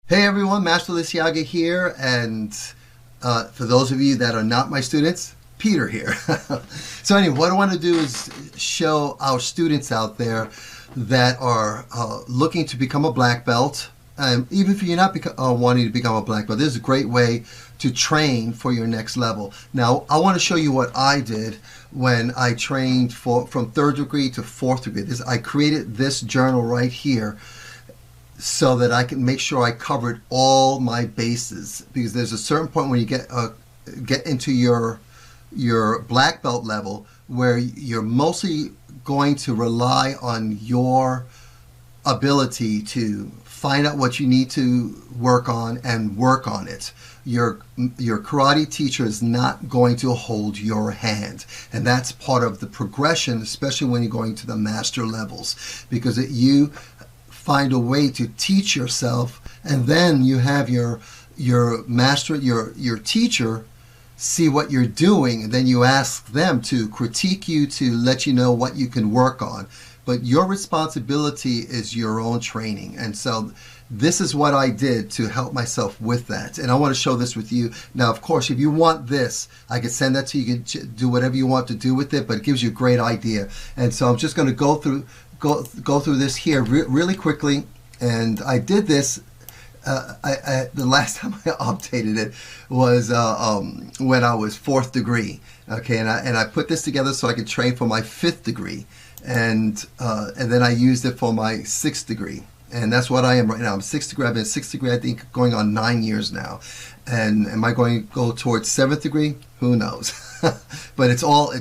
Hey everyone, Master Lisiaga here, and for those of you that are not my students, Peter here. So anyway, what I want to do is show our students out there that are looking to become a black belt. Even if you're not wanting to become a black belt, this is a great way to train for your next level. Now, I want to show you what I did when I trained from third degree to fourth degree. I created this journal right here so that I can make sure I covered all my bases, because there's a certain point when you get into your black belt level where you're mostly going to rely on your ability to find out what you need to work on and work on it. Your karate teacher is not going to hold your hand, and that's part of the progression, especially when you're going to the master levels, because you find a way to teach yourself, and then you have your master, your teacher, see what you're doing, and then you ask them to critique you, to let you know what you can work on. But your responsibility is your own training, and so this is what I did to help myself with that, and I want to show this with you. Now, of course, if you want this, I could send that to you. You can do whatever you want to do with it, but it gives you a great idea. And so I'm just going to go through this here really quickly. And I did this the last time I updated it was when I was fourth degree. Okay, and I put this together so I could train for my fifth degree, and then I used it for my sixth degree. And that's what I am right now. I'm sixth degree. I've been sixth degree, I think, going on 9 years now. And am I going to go towards seventh degree? Who knows? But it's all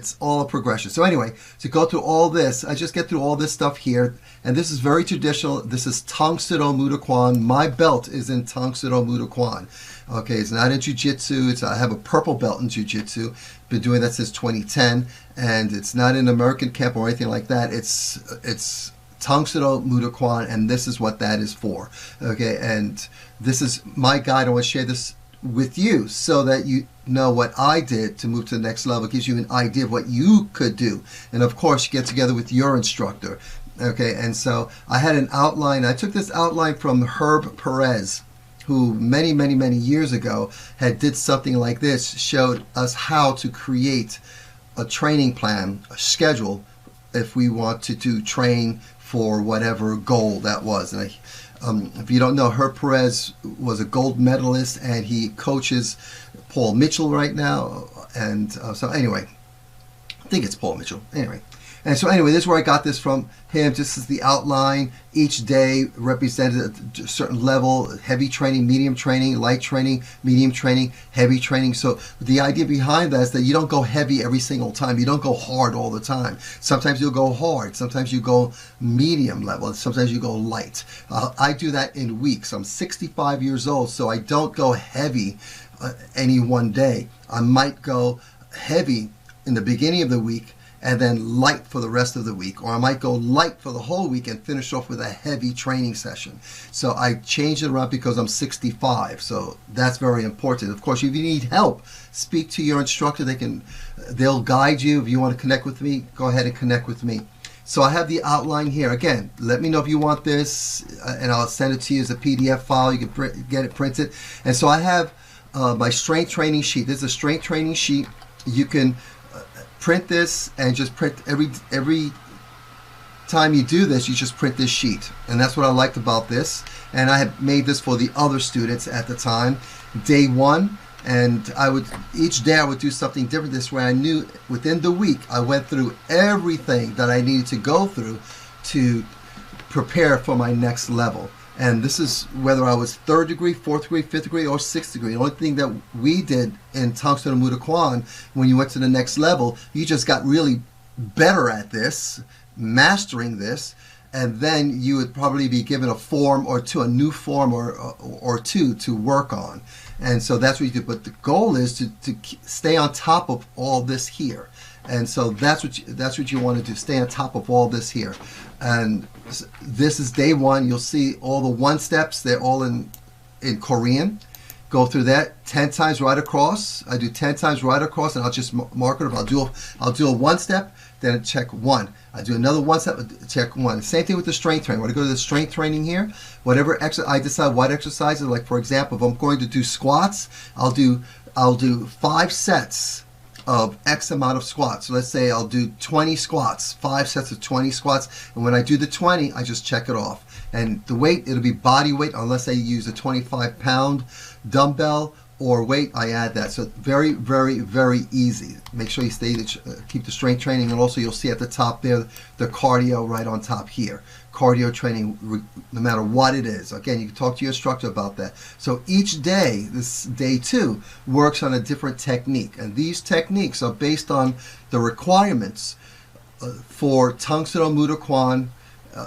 a progression. So anyway, to go through all this, I just get through all this stuff here. And this is very traditional. This is Tang Soo Do Muda Kwan. My belt is in Tang Soo Do Muda Kwan. Okay, it's not in Jiu-Jitsu. I have a purple belt in Jiu-Jitsu. Been doing that since 2010. And it's not in American camp or anything like that. It's Tang Soo Do Muda Kwan, and this is what that is for. Okay, and this is my guide. I want to share this with you so that you know what I did to move to the next level. It gives you an idea of what you could do. And of course, you get together with your instructor. Okay, and so I had an outline. I took this outline from Herb Perez, who many years ago had did something like this, showed us how to create a training plan, a schedule, if we want to train for whatever goal that was. And if you don't know, Herb Perez was a gold medalist, and he coaches Paul Mitchell right now. And so anyway, I think it's Paul Mitchell. Anyway, and so anyway, this is where I got this from him. Just as the outline, each day represented a certain level: heavy training, medium training, light training, medium training, heavy training. So the idea behind that is that you don't go heavy every single time. You don't go hard all the time. Sometimes you'll go hard. Sometimes you go medium level. Sometimes you go light. I do that in weeks. I'm 65 years old, so I don't go heavy any one day. I might go heavy in the beginning of the week and then light for the rest of the week, or I might go light for the whole week and finish off with a heavy training session. So I change it around because I'm 65, so that's very important. Of course, if you need help, speak to your instructor. They'll guide you. If you want to connect with me, go ahead and connect with me. So I have the outline here. Again, let me know if you want this, and I'll send it to you as a PDF file. You can get it printed. And so I have my strength training sheet. This is a strength training sheet. You can print this, and just print every time you do this, you just print this sheet. And that's what I liked about this. And I had made this for the other students at the time. Day one, and each day I would do something different. This way I knew within the week I went through everything that I needed to go through to prepare for my next level. And this is whether I was third degree, fourth degree, fifth degree, or sixth degree. The only thing that we did in Tang Soo Do Muda Kwan, when you went to the next level, you just got really better at this, mastering this, and then you would probably be given a form or two, a new form or two to work on. And so that's what you do. But the goal is to stay on top of all this here. And so that's what you want to do, stay on top of all this here. And this is day one. You'll see all the one steps. They're all in Korean. Go through that 10 times right across. I do 10 times right across, and I'll just mark it up. I'll do a one step, then check 1. I do another 1 set, check 1. Same thing with the strength training. When I go to the strength training here, whatever I decide what exercises, like for example, if I'm going to do squats, I'll do 5 sets of X amount of squats. So let's say I'll do 20 squats, 5 sets of 20 squats, and when I do the 20, I just check it off. And the weight, it'll be body weight unless I use a 25-pound dumbbell or weight, I add that. So very, very, very easy. Make sure you keep the strength training, and also you'll see at the top there the cardio right on top here. Cardio training, no matter what it is. Again, you can talk to your instructor about that. So each day, this day 2, works on a different technique, and these techniques are based on the requirements for Tung Soo Do Muda Kwan,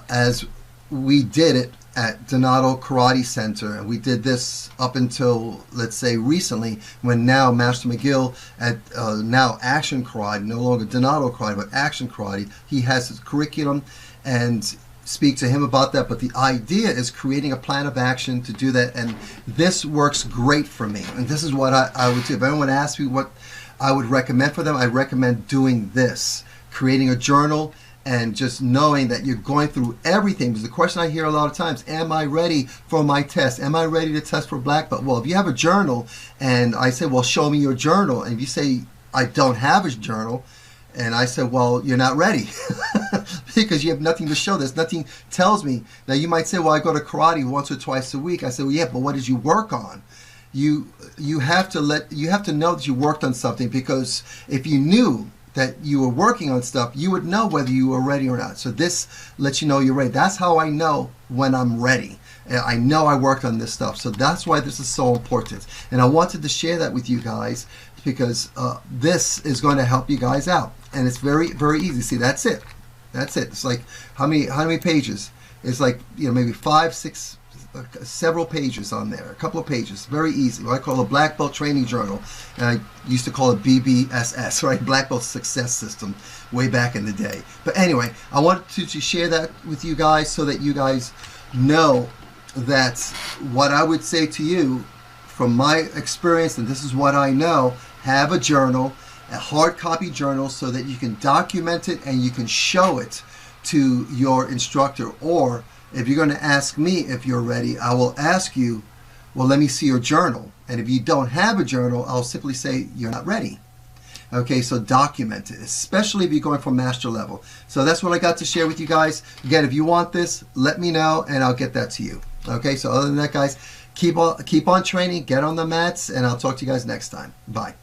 as we did it at Donato Karate Center, and we did this up until, let's say, recently, when now Master McGill at now Action Karate, no longer Donato Karate, but Action Karate, he has his curriculum, and speak to him about that. But the idea is creating a plan of action to do that, and this works great for me, and this is what I would do. If anyone asks me what I would recommend for them, I recommend doing this, creating a journal, and just knowing that you're going through everything. Because the question I hear a lot of times, am I ready for my test? Am I ready to test for black belt? Well, if you have a journal, and I say, well, show me your journal, and if you say, I don't have a journal, and I said, well, you're not ready because you have nothing to show. There's nothing tells me. Now you might say, well, I go to karate once or twice a week. I said, well, yeah, but what did you work on? You have to know that you worked on something, because if you knew that you were working on stuff, you would know whether you were ready or not. So this lets you know you're ready. That's how I know when I'm ready. I know I worked on this stuff. So that's why this is so important. And I wanted to share that with you guys, because this is going to help you guys out. And it's very, very easy. See, that's it. That's it. It's like, how many pages? It's like, maybe 5, 6, several pages on there, a couple of pages. Very easy. What I call a black belt training journal, and I used to call it BBSS, right? Black Belt Success System, way back in the day. But anyway, I wanted to share that with you guys, so that you guys know that what I would say to you from my experience, and this is what I know: have a journal, a hard copy journal, so that you can document it and you can show it to your instructor. Or if you're going to ask me if you're ready, I will ask you, well, let me see your journal. And if you don't have a journal, I'll simply say you're not ready. Okay, so document it, especially if you're going for master level. So that's what I got to share with you guys. Again, if you want this, let me know and I'll get that to you. Okay, so other than that, guys, keep on training, get on the mats, and I'll talk to you guys next time. Bye.